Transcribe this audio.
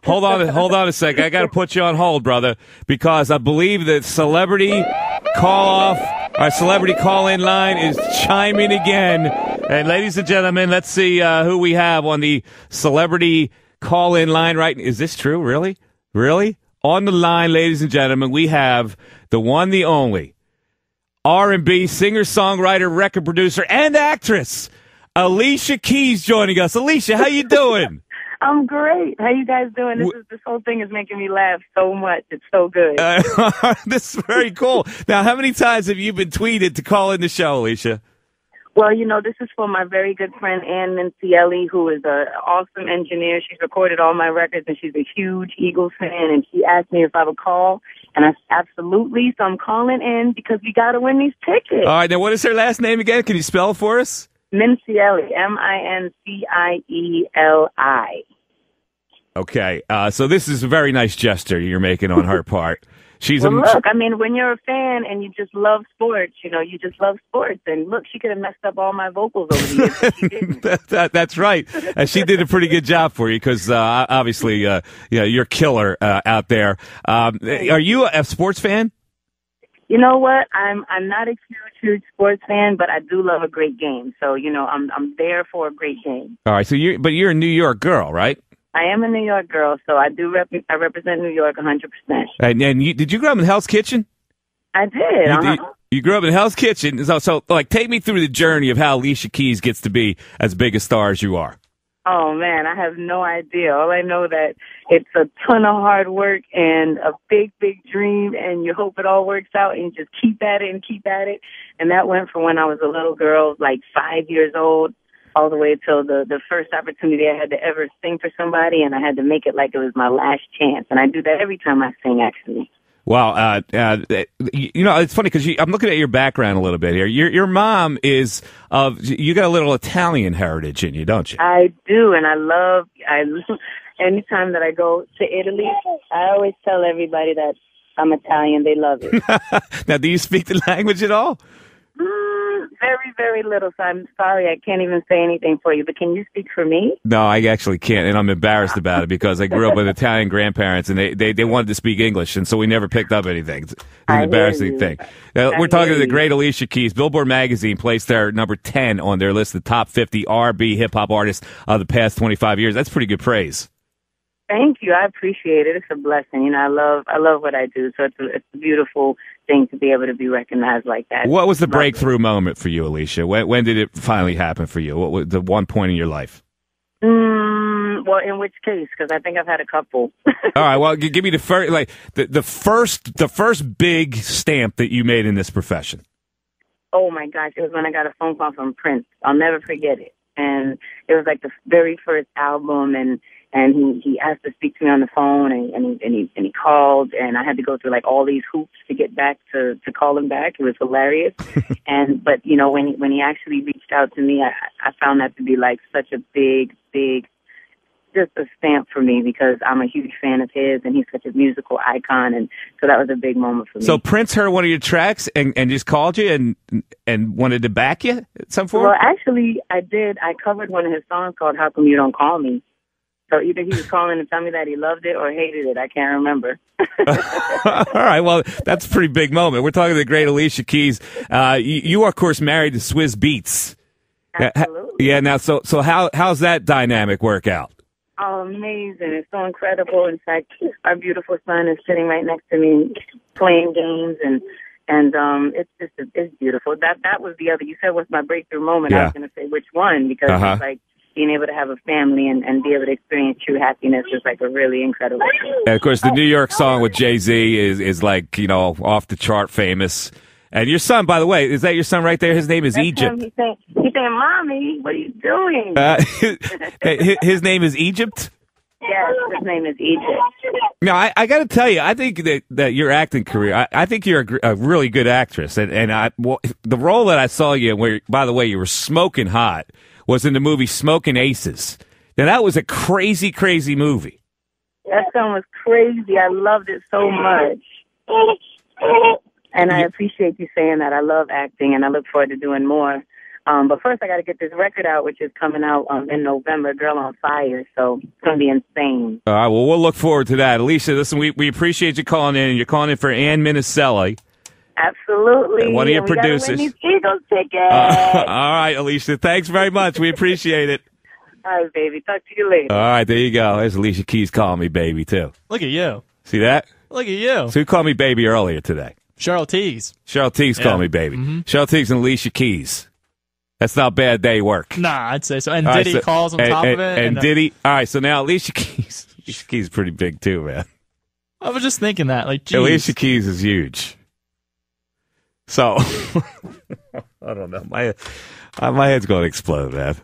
hold on a second. I got to put you on hold, brother, because I believe that celebrity our celebrity call-in line is chiming again. And ladies and gentlemen, let's see who we have on the celebrity call-in line right. Is this true? Really? Really? On the line, ladies and gentlemen, we have the one, the only R&B singer, songwriter, record producer, and actress, Alicia Keys, joining us. Alicia, how you doing? I'm great. How you guys doing? This whole thing is making me laugh so much. It's so good. This is very cool. Now, how many times have you been tweeted to call in the show, Alicia? Well, this is for my very good friend, Ann Missanelli, who is an awesome engineer. She's recorded all my records, and she's a huge Eagles fan, and she asked me if I would call, and I said, absolutely. So I'm calling in because we got to win these tickets. All right. Now, what is her last name again? Can you spell it for us? Missanelli, Mincieli. Okay, so this is a very nice gesture you're making on her part. Look, I mean, when you're a fan and you just love sports, you just love sports. And look, she could have messed up all my vocals over the years, but she didn't. That's right. She did a pretty good job for you because obviously, you're killer out there. Are you a sports fan? You know what? I'm not a huge sports fan, but I do love a great game. So I'm there for a great game. All right. So you're a New York girl, right? I am a New York girl, so I do. I represent New York 100%. And did you grow up in Hell's Kitchen? I did. You grew up in Hell's Kitchen. So take me through the journey of how Alicia Keys gets to be as big a star as you are. Oh, man, I have no idea. All I know that it's a ton of hard work and a big, big dream, and you hope it all works out, and you just keep at it and keep at it. And that went from when I was a little girl, like 5 years old, all the way till the first opportunity I had to ever sing for somebody, and I had to make it like it was my last chance. And I do that every time I sing, actually. Well, it's funny because I'm looking at your background a little bit here. Your mom is you got a little Italian heritage in you, don't you? I do, and I anytime that I go to Italy, I always tell everybody that I'm Italian. They love it. Now, do you speak the language at all? Very, very little, so I'm sorry I can't even say anything for you, but can you speak for me? No, I actually can't, and I'm embarrassed about it because I grew up with Italian grandparents, and they wanted to speak English, and so we never picked up anything. It's an embarrassing thing. We're talking to the great Alicia Keys. Billboard Magazine placed her number 10 on their list of the top 50 R&B hip-hop artists of the past 25 years. That's pretty good praise. Thank you. I appreciate it. It's a blessing. I love what I do. So it's a beautiful thing to be able to be recognized like that. What was the breakthrough moment for you, Alicia? When did it finally happen for you? What was the one point in your life? Well, in which case? Because I think I've had a couple. All right. Well, give me the first big stamp that you made in this profession. Oh my gosh! It was when I got a phone call from Prince. I'll never forget it. And it was like the very first album, and he asked to speak to me on the phone, and he called, and I had to go through like all these hoops to get back to call him back. It was hilarious. But when he actually reached out to me, I found that to be like such a big just a stamp for me because I'm a huge fan of his, and he's such a musical icon, and so that was a big moment for me. So Prince heard one of your tracks and just called you and wanted to back you at some point? Well, actually, I did. I covered one of his songs called "How Come You Don't Call Me." So either he was calling to tell me that he loved it or hated it. I can't remember. All right. Well, that's a pretty big moment. We're talking to the great Alicia Keys. You are, of course, married to Swizz Beatz. Absolutely. Yeah. Now, so how's that dynamic work out? Oh, amazing. It's so incredible. In fact, our beautiful son is sitting right next to me playing games, and it's beautiful. That was the other. You said what's my breakthrough moment. Yeah. I was going to say which one because it's like being able to have a family and be able to experience true happiness is like a really incredible thing. And of course, the New York song with Jay-Z is like, off the chart famous. And your son, by the way, is that your son right there? His name is That's Egypt. He's saying, Mommy, what are you doing? His name is Egypt? Yes, his name is Egypt. Now, I got to tell you, I think that your acting career, I think you're a really good actress. And the role that I saw you in, where, by the way, you were smoking hot, was in the movie Smoking Aces. Now, that was a crazy, crazy movie. That song was crazy. I loved it so much. And I appreciate you saying that. I love acting, and I look forward to doing more. But first, I got to get this record out, which is coming out in November, Girl on Fire. So it's going to be insane. All right, well, we'll look forward to that. Alicia, listen, we appreciate you calling in. You're calling in for Ann Missanelli. Absolutely. One of your producers. Win these Eagles tickets. All right, Alicia. Thanks very much. We appreciate it. All right, baby. Talk to you later. All right, there you go. There's Alicia Keys calling me baby, too. Look at you. See that? Look at you. So who called me baby earlier today? Cheryl Teagues. Cheryl Teagues called me baby. Mm-hmm. Cheryl Teagues and Alicia Keys. That's not bad day work. Nah, I'd say so. And Diddy calls on top of it. And Diddy. All right, so now Alicia Keys. Alicia Keys is pretty big, too, man. I was just thinking that. Like, geez. Alicia Keys is huge. So, I don't know. My head's going to explode, man.